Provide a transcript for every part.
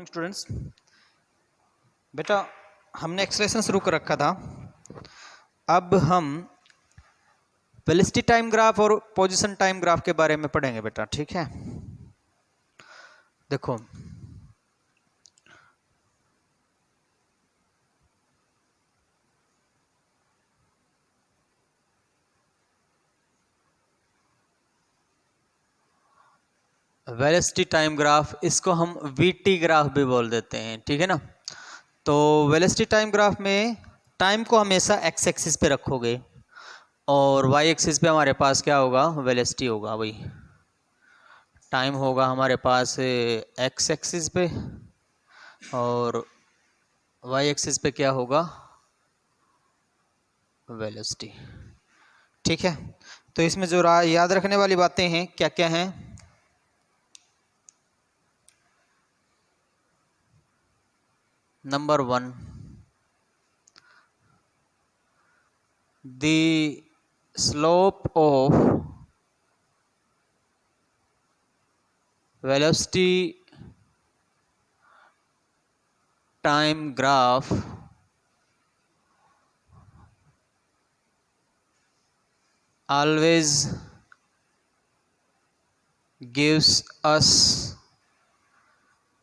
Morning students. बेटा हमने expression शुरू कर रखा था। अब हम वेलोसिटी टाइम ग्राफ और पोजीशन टाइम ग्राफ के बारे में पढ़ेंगे बेटा, ठीक है। देखो वेलोसिटी टाइम ग्राफ, इसको हम वीटी ग्राफ भी बोल देते हैं, ठीक है ना। तो वेलोसिटी टाइम ग्राफ में टाइम को हमेशा एक्स एक्सिस पे रखोगे और वाई एक्सिस पे हमारे पास क्या होगा, वेलोसिटी होगा। वही टाइम होगा हमारे पास एक्स एक्सिस पे और वाई एक्सिस पे क्या होगा, वेलोसिटी, ठीक है। तो इसमें जो याद रखने वाली बातें हैं क्या क्या हैं। Number 1, the slope of velocity time graph always gives us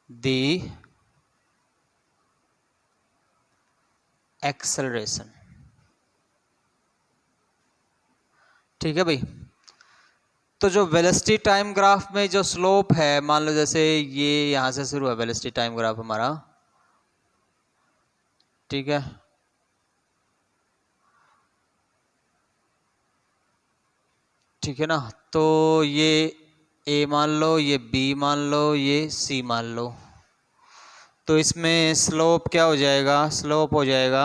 the acceleration, ठीक है भाई। तो जो वेलोसिटी टाइम ग्राफ में जो स्लोप है, मान लो जैसे ये यहां से शुरू है वेलोसिटी टाइम ग्राफ हमारा, ठीक है। ठीक है ना। तो ये ए मान लो, ये बी मान लो, ये सी मान लो। तो इसमें स्लोप क्या हो जाएगा, स्लोप हो जाएगा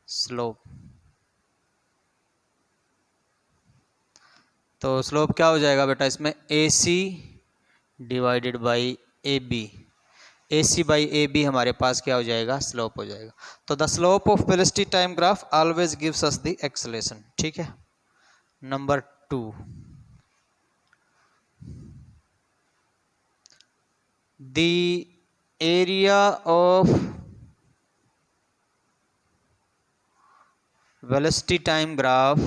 स्लोप। तो स्लोप क्या हो जाएगा बेटा इसमें, A C divided by A B. A C by A B हमारे पास क्या हो जाएगा, स्लोप हो जाएगा। तो the slope of velocity time graph always gives us the acceleration, ठीक है। Number 2, the area of velocity time graph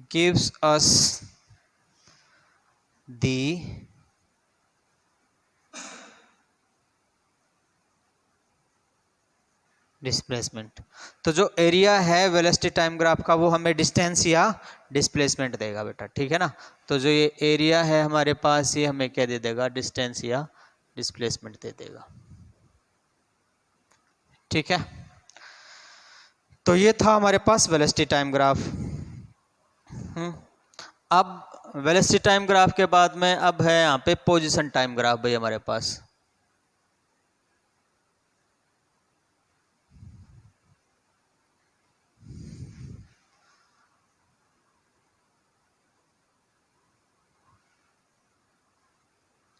gives us the displacement. तो जो एरिया है वेलोसिटी टाइम ग्राफ का वो हमें डिस्टेंस या डिस्प्लेसमेंट देगा बेटा, ठीक है ना। तो जो ये एरिया है हमारे पास, ये हमें क्या दे देगा, डिस्टेंस या डिस्प्लेसमेंट दे देगा, ठीक है। तो ये था हमारे पास वेलोसिटी टाइम ग्राफ। अब वेलोसिटी टाइम ग्राफ के बाद में अब है यहाँ पे पोजीशन टाइम ग्राफ भाई हमारे पास।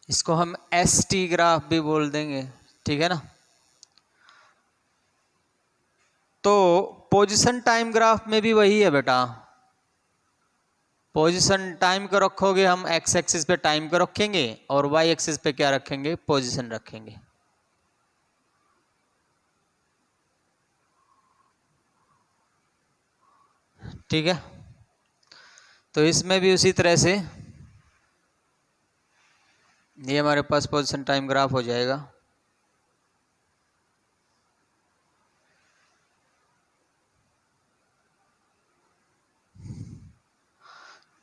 इसको हम एस टी ग्राफ भी बोल देंगे, ठीक है ना। तो पोजीशन टाइम ग्राफ में भी वही है बेटा। पोजीशन टाइम को रखोगे हम एक्स एक्सिस पे टाइम को रखेंगे और वाई एक्सिस पे क्या रखेंगे, पोजीशन रखेंगे, ठीक है। तो इसमें भी उसी तरह से ये हमारे पास पोजीशन टाइम ग्राफ हो जाएगा,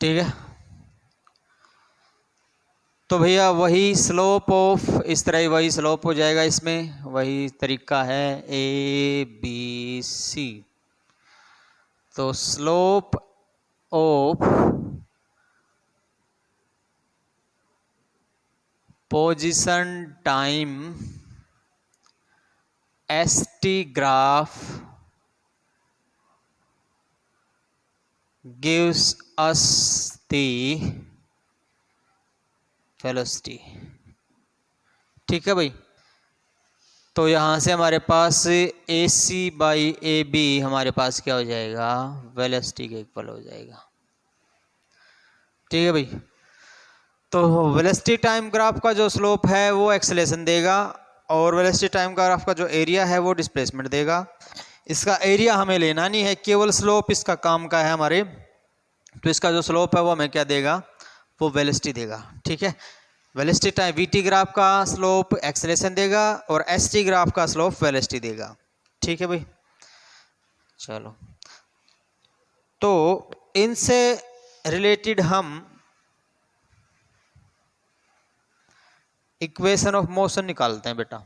ठीक है। तो भैया वही स्लोप ऑफ, इस तरह ही वही स्लोप हो जाएगा, इसमें वही तरीका है ए बी सी। तो slope of position time S T graph gives us the velocity, ठीक है भाई। तो यहाँ से हमारे पास ए सी बाई ए बी हमारे पास क्या हो जाएगा, वेलोसिटी के इक्वल हो जाएगा। ठीक है भाई। तो वेलोसिटी टाइम ग्राफ का जो स्लोप है वो एक्सेलेरेशन देगा, और वेलोसिटी टाइम ग्राफ का जो एरिया है वो डिस्प्लेसमेंट देगा। इसका एरिया हमें लेना नहीं है, केवल स्लोप इसका काम का है हमारे। तो इसका जो स्लोप है वो हमें क्या देगा, वो वेलोसिटी देगा। ठीक है, वेलोसिटी टाइम वीटी ग्राफ का स्लोप एक्सेलेरेशन देगा और एसटी ग्राफ का स्लोप वेलोसिटी देगा। ठीक है भाई। चलो, तो इनसे रिलेटेड हम इक्वेशन ऑफ मोशन निकालते हैं बेटा।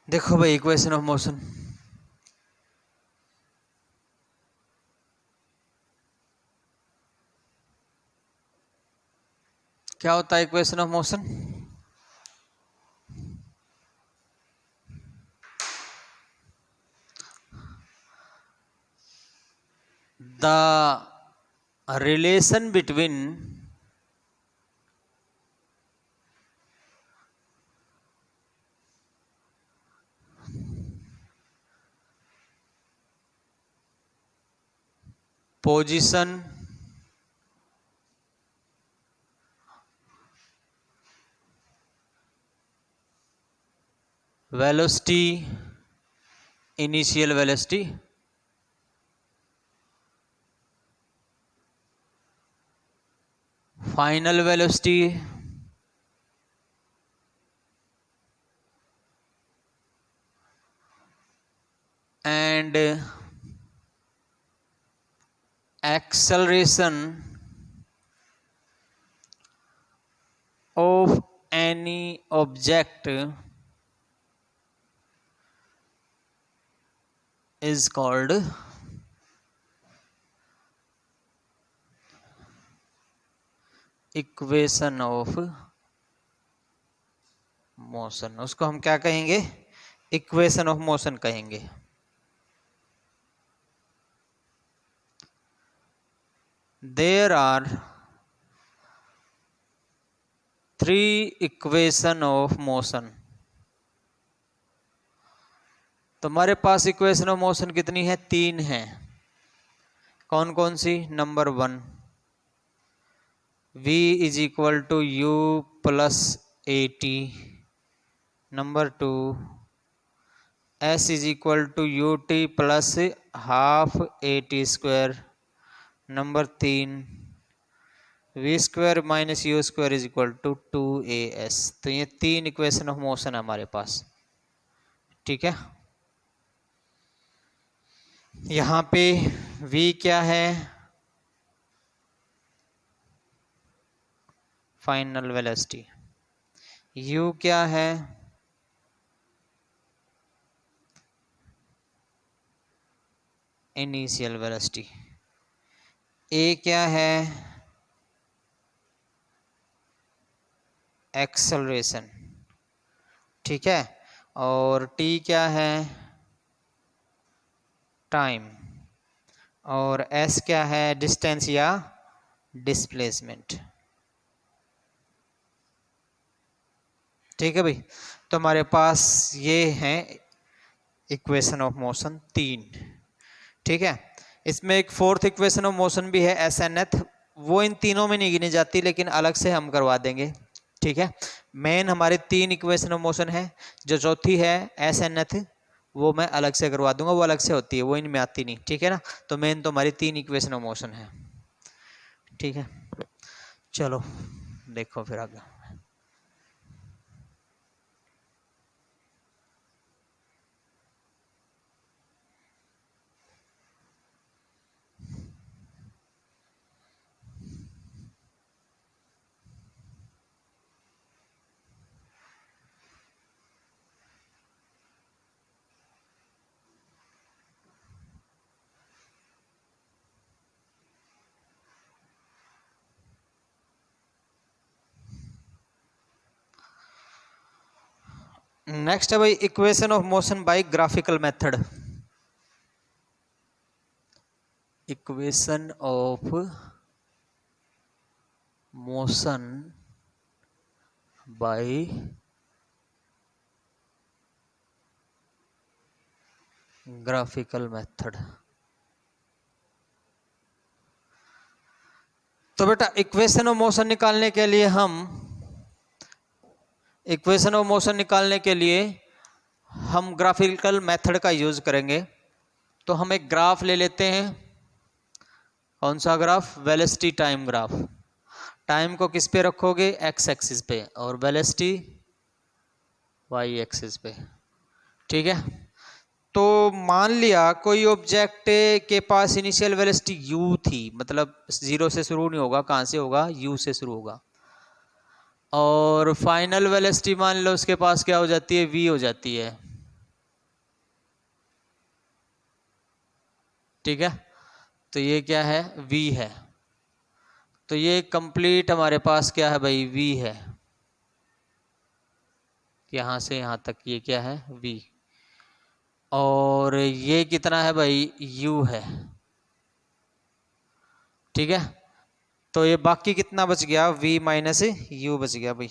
देखो भाई, इक्वेशन ऑफ मोशन क्या होता है। Equation of motion the relation between position velocity initial velocity final velocity and acceleration of any object is called equation of motion. उसको हम क्या कहेंगे, इक्वेशन ऑफ मोशन कहेंगे। There are 3 equation of motion. तो हमारे पास इक्वेशन ऑफ मोशन कितनी है, 3 है। कौन कौन सी, number 1 v is equal to u plus a t, number 2 s is equal to u t plus half a t square, number 3 v square minus u square is equal to 2as। तो ये 3 equation of motion है हमारे पास। ठीक है, यहाँ पे v क्या है, फाइनल वेलोसिटी, u क्या है, इनिशियल वेलोसिटी, a क्या है, एक्सेलरेशन। ठीक है, और t क्या है, टाइम, और s क्या है, डिस्टेंस या डिस्प्लेसमेंट। ठीक है भाई। तो हमारे पास ये है इक्वेशन ऑफ मोशन 3। ठीक है, इसमें एक 4th इक्वेशन ऑफ मोशन भी है एस एन एथ, वो इन तीनों में नहीं गिनी जाती, लेकिन अलग से हम करवा देंगे। ठीक है, मेन हमारे 3 इक्वेशन ऑफ मोशन है। जो चौथी है एस एन एथ, वो मैं अलग से करवा दूंगा, वो अलग से होती है, वो इनमें आती नहीं। ठीक है ना, तो मेन तो हमारी 3 इक्वेशन ऑफ मोशन है। ठीक है, चलो देखो फिर आगे। नेक्स्ट है भाई equation of motion by graphical method. Equation of motion by graphical method. तो बेटा इक्वेशन ऑफ मोशन निकालने के लिए हम ग्राफिकल मेथड का यूज करेंगे। तो हम एक ग्राफ ले लेते हैं। कौन सा graph? Velocity time graph. Time को किस पे रखोगे? एक्स एक्सिस पे, और वेलोसिटी वाई एक्सिस पे। ठीक है। तो मान लिया कोई ऑब्जेक्ट के पास इनिशियल वेलोसिटी u थी, मतलब 0 से शुरू नहीं होगा, कहाँ से होगा? u से शुरू होगा। और फाइनल वेलोसिटी मान लो उसके पास क्या हो जाती है? v हो जाती है। ठीक है। तो ये क्या है? v है। तो ये कंप्लीट हमारे पास क्या है भाई? v है। यहां से यहां तक ये क्या है? v। और ये कितना है भाई? u है। ठीक है। तो ये बाकी कितना बच गया? v माइनस u बच गया भाई।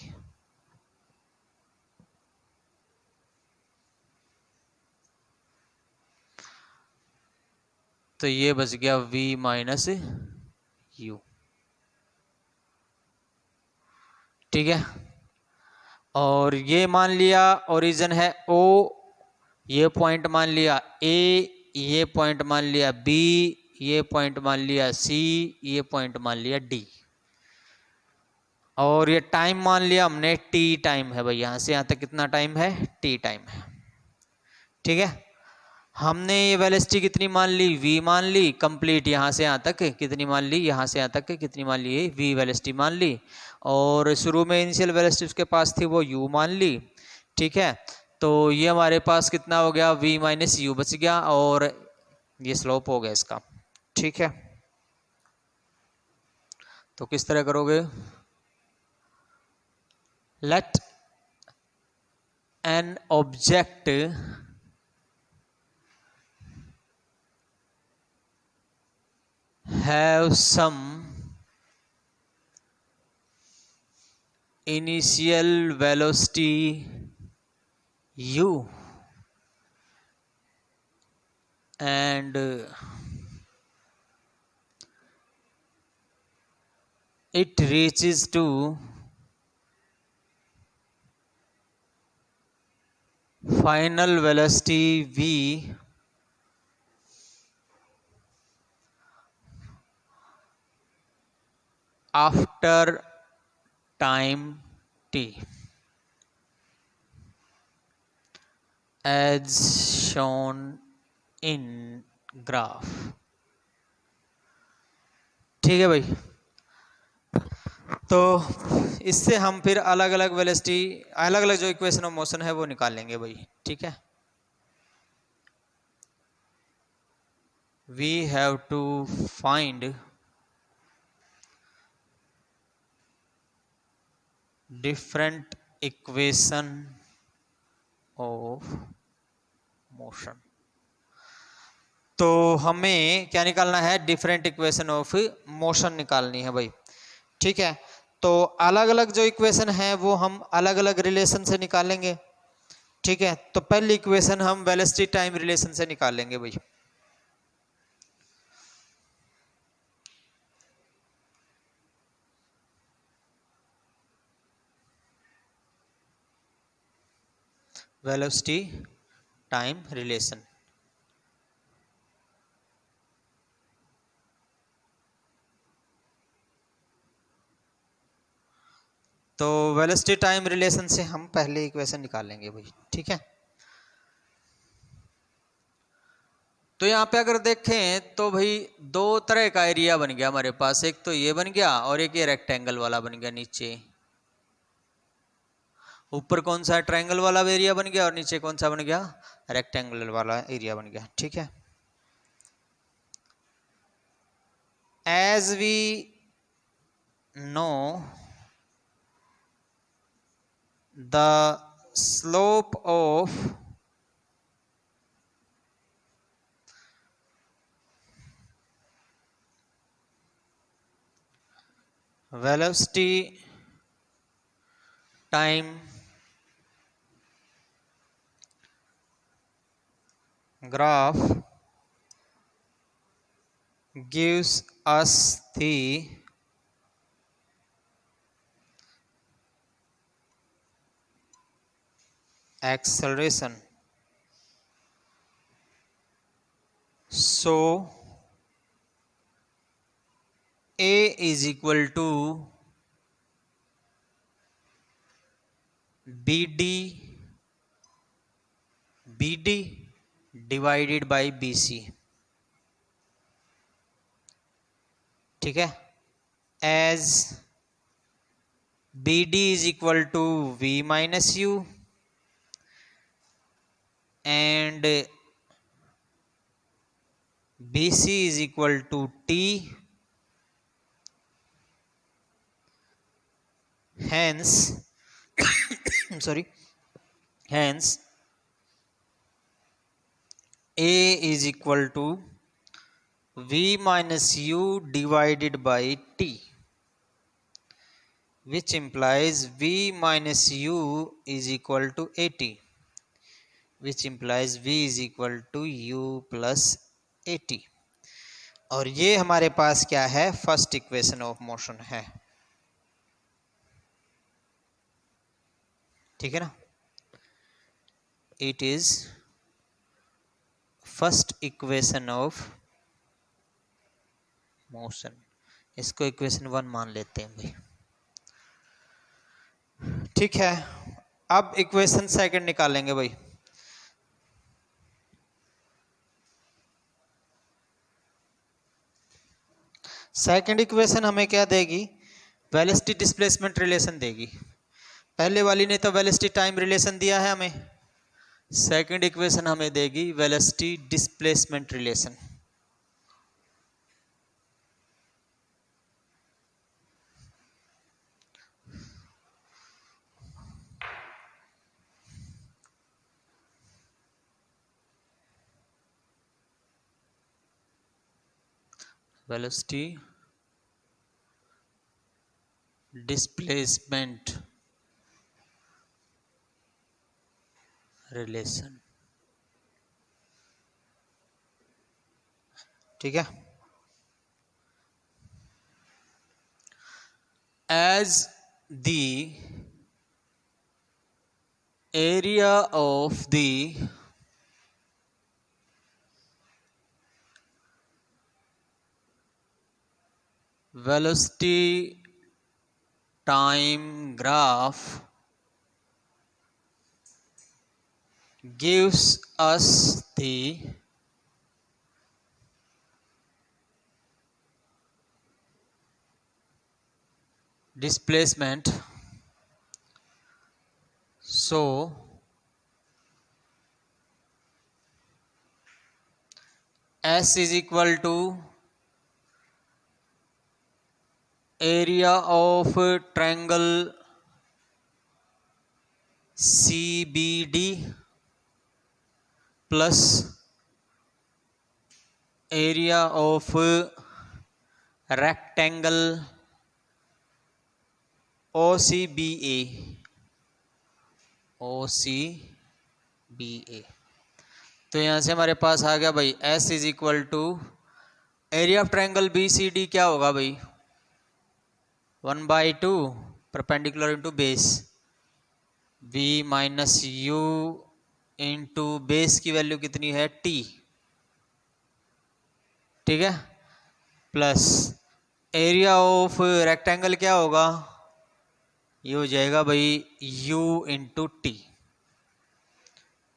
तो ये बच गया v माइनस u। ठीक है। और ये मान लिया ओरिजिन है o, ये पॉइंट मान लिया a, ये पॉइंट मान लिया b, ये पॉइंट मान लिया c, ये पॉइंट मान लिया d। और ये टाइम मान लिया हमने t टाइम है भाई। यहां से यहां तक कितना टाइम है? t टाइम है। ठीक है। हमने ये वेलोसिटी कितनी मान ली? v मान ली। कंप्लीट यहां से यहां तक कितनी मान ली? यहां से यहां तक कितनी मान ली? v वेलोसिटी मान ली। और शुरू में इनिशियल वेलोसिटी उसके पास थी, वो u मान ली। ठीक है। तो ये हमारे पास कितना हो गया? v माइनस u बच गया, और ये स्लोप हो गया इसका। ठीक है। तो किस तरह करोगे? Let an object have some initial velocity u and it reaches to final velocity v after time t as shown in graph। ठीक है भाई। तो इससे हम फिर अलग अलग वेलोसिटी, अलग अलग जो इक्वेशन ऑफ मोशन है वो निकाल लेंगे भाई। ठीक है। We have to find different equation of motion. तो हमें क्या निकालना है? डिफरेंट इक्वेशन ऑफ मोशन निकालनी है भाई। ठीक है। तो अलग अलग जो इक्वेशन है वो हम अलग अलग रिलेशन से निकालेंगे। ठीक है। तो पहली इक्वेशन हम वेलोसिटी टाइम रिलेशन से निकालेंगे भाई। Velocity time relation. तो वेलोसिटी टाइम रिलेशन से हम पहले इक्वेशन निकालेंगे भाई। ठीक है। तो यहाँ पे अगर देखें तो भाई दो तरह का एरिया बन गया हमारे पास। एक तो ये बन गया, और एक ये रेक्टेंगल वाला बन गया नीचे। ऊपर कौन सा ट्रायंगल वाला एरिया बन गया, और नीचे कौन सा बन गया? रेक्टेंगुलर वाला एरिया बन गया। ठीक है। As we know the slope of velocity time graph gives us the acceleration. So A is equal to BD divided by BC. ठीक है, as BD is equal to V minus U and BC is equal to T, hence sorry, hence A is equal to V minus U divided by T, which implies V minus U is equal to AT, which implies V is equal to U plus AT. और ये हमारे पास क्या है, first equation of motion है। ठीक है ना, it is first equation of motion. इसको इक्वेशन 1 मान लेते हैं भाई। ठीक है, अब इक्वेशन सेकंड निकालेंगे भाई। सेकंड इक्वेशन हमें क्या देगी, वेलोसिटी डिस्प्लेसमेंट रिलेशन देगी। पहले वाली ने तो वेलोसिटी टाइम रिलेशन दिया है हमें, सेकंड इक्वेशन हमें देगी velocity displacement relation. Velocity displacement relation. ठीक है, as the area of the velocity time graph gives us the displacement, so S is equal to area of triangle CBD plus area of rectangle OCBA। तो यहाँ से हमारे पास आ गया भाई S is equal to area of triangle BCD क्या होगा भाई, 1/2 perpendicular into base, V minus U into base की वैल्यू कितनी है T। ठीक है, प्लस एरिया ऑफ रेक्टेंगल क्या होगा, ये हो जाएगा भाई U इंटू T।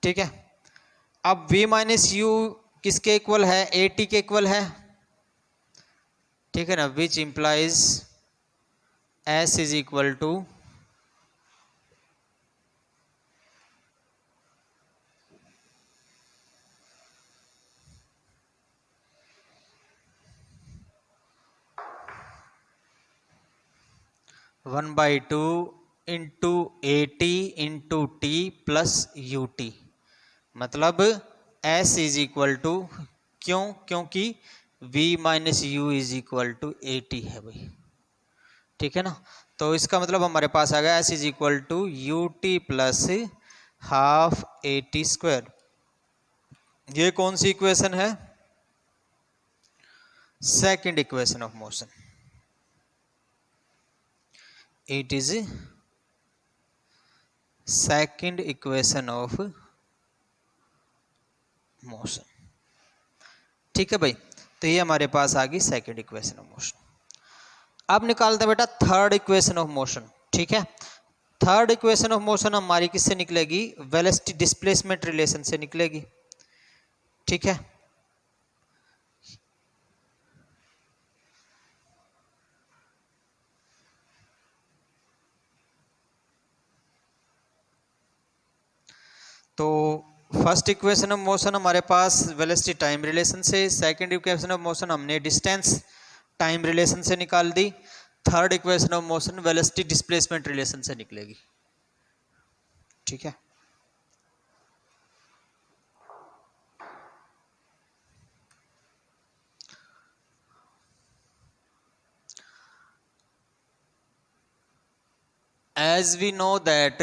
ठीक है, अब V माइनस U किसके इक्वल है, AT के इक्वल है। ठीक है ना, which implies S is equal to 1/2 into a t into t plus u t, मतलब एस इज इक्वल टू, क्योंकि v minus u is equal to a t है भाई, ठीक है ना। तो इसका मतलब हमारे पास आ गया s is equal to u t plus half a t square. ये कौन सी इक्वेशन है? Second equation of motion. It is second equation of motion, ठीक है भाई। तो ये हमारे पास आ गई सेकंड इक्वेशन ऑफ मोशन। अब निकालते हैं बेटा थर्ड इक्वेशन ऑफ मोशन, ठीक है। थर्ड इक्वेशन ऑफ मोशन हमारी किससे निकलेगी? वेलोसिटी डिस्प्लेसमेंट रिलेशन से निकलेगी, ठीक है। तो फर्स्ट इक्वेशन ऑफ मोशन हमारे पास वेलोसिटी टाइम रिलेशन से, सेकंड इक्वेशन ऑफ मोशन हमने डिस्टेंस टाइम रिलेशन से निकाल दी, third equation of motion velocity displacement relation से निकलेगी, ठीक है। As we know that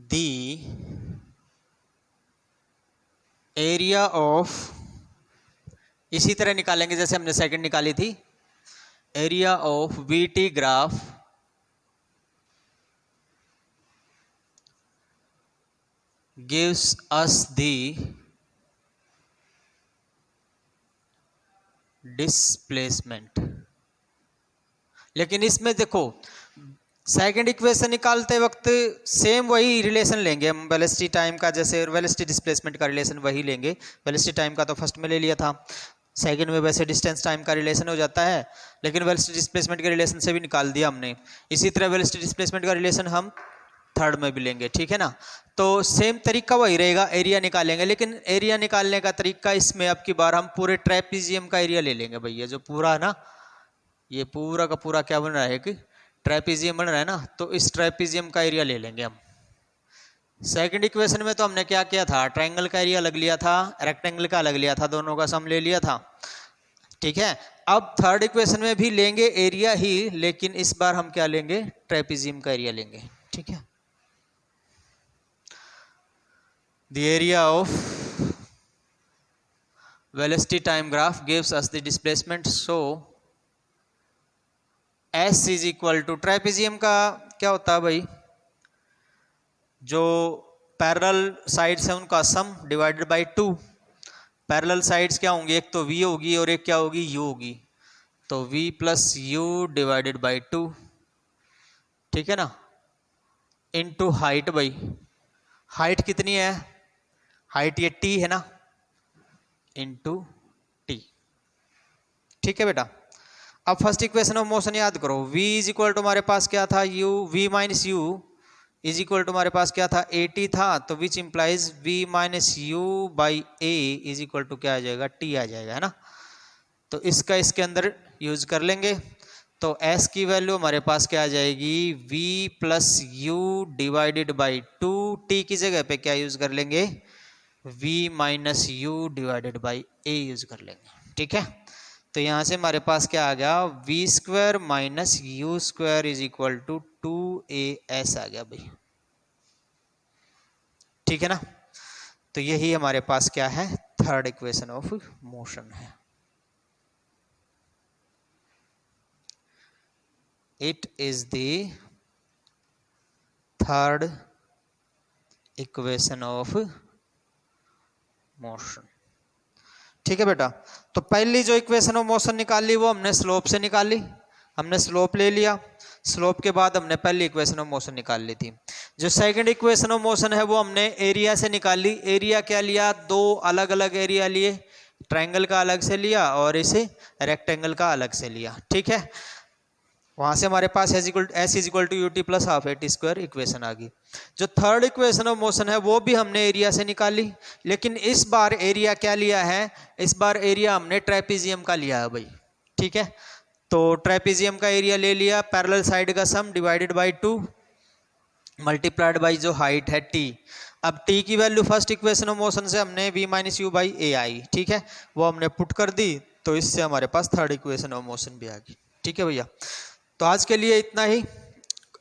the area of, इसी तरह निकालेंगे जैसे हमने सेकंड निकाली थी, area of VT graph gives us the displacement। लेकिन इसमें देखो सेकंड इक्वेशन निकालते वक्त सेम वही रिलेशन लेंगे हम वेलोसिटी टाइम का, जैसे वेलोसिटी डिस्प्लेसमेंट का रिलेशन वही लेंगे। वेलोसिटी टाइम का तो फर्स्ट में ले लिया था, सेकंड में वैसे डिस्टेंस टाइम का रिलेशन हो जाता है, लेकिन वेलोसिटी डिस्प्लेसमेंट के रिलेशन से भी निकाल दिया हमने। इसी तरह वेलोसिटी डिस्प्लेसमेंट का रिलेशन हम थर्ड में भी लेंगे, ठीक है ना। तो सेम तरीका वही रहेगा, एरिया निकालेंगे, लेकिन एरिया निकालने का तरीका इसमें अब की बार हम पूरे ट्रेपीजियम का एरिया ले लेंगे भैया, जो पूरा है ना, ये पूरा का पूरा क्या बन रहा है कि ट्रेपीजियम बन रहा है ना, तो इस ट्रेपीजियम का एरिया ले लेंगे हम। सेकंड इक्वेशन में तो हमने क्या किया था, ट्रायंगल का एरिया अलग लिया था, रेक्टेंगल का अलग लिया था, दोनों का सम ले लिया था, ठीक है। अब थर्ड इक्वेशन में भी लेंगे एरिया ही, लेकिन इस बार हम क्या लेंगे, ट्रेपीजियम का एरिया लेंगे, ठीक है। The area of velocity time graph gives us the displacement, so s is equal to, trapezium का क्या होता है भाई, जो पैरेलल साइड्स है उनका सम डिवाइडेड बाय 2। पैरेलल साइड्स क्या होंगी, एक तो v होगी और एक क्या होगी, u होगी, तो v plus you divided by 2, ठीक है ना, इनटू हाइट भाई, हाइट कितनी है, हाइट ये t है ना, इनटू t, ठीक है बेटा। अब फर्स्ट इक्वेशन ऑफ मोशन याद करो, v इज इक्वल टू हमारे पास क्या था, u, v minus u is equal to हमारे पास क्या था, at था, तो which implies v minus u by a is equal to क्या आ जाएगा, t आ जाएगा, है ना। तो इसका इसके अंदर यूज कर लेंगे, तो s की वैल्यू हमारे पास क्या आ जाएगी, v plus you divided by 2, t की जगह पे क्या यूज कर लेंगे, v minus you divided by a use कर लेंगे, ठीक है। तो यहां से हमारे पास क्या आ गया, v square minus u square is equal to 2as आ गया भाई, ठीक है ना। तो यही हमारे पास क्या है, थर्ड इक्वेशन ऑफ मोशन है। It is the third equation of motion, ठीक है बेटा। तो पहली जो इक्वेशन ऑफ मोशन निकाली वो हमने स्लोप से निकाली, हमने स्लोप ले लिया, स्लोप के बाद हमने पहली इक्वेशन ऑफ मोशन निकाल ली थी। जो सेकंड इक्वेशन ऑफ मोशन है वो हमने एरिया से निकाली। एरिया क्या लिया, दो अलग अलग एरिया लिए, ट्रायंगल का अलग से लिया और इसे रेक्टेंगल का अलग से लिया, ठीक है। वहां से हमारे पास s is equal to u t plus half a t square equation आ गई। जो थर्ड इक्वेशन ऑफ मोशन है वो भी हमने एरिया से निकाली, लेकिन इस बार एरिया क्या लिया है, इस बार एरिया हमने ट्रेपीजियम का लिया है भाई, ठीक है। तो ट्रेपेजियम का एरिया ले लिया, पैरेलल साइड का सम डिवाइडेड बाय 2 मल्टीप्लाइड बाई जो हाइट है t। अब t की value first equation of motion से हमने v माइनस यू बाई ए आई, ठीक है, वो हमने पुट कर दी, तो इससे हमारे पास थर्ड इक्वेशन ऑफ मोशन भी आ गई। ठीक है भैया, तो आज के लिए इतना ही।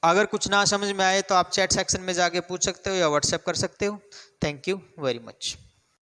अगर कुछ ना समझ में आए तो आप चैट सेक्शन में जाके पूछ सकते हो या व्हाट्सएप कर सकते हो। Thank you very much.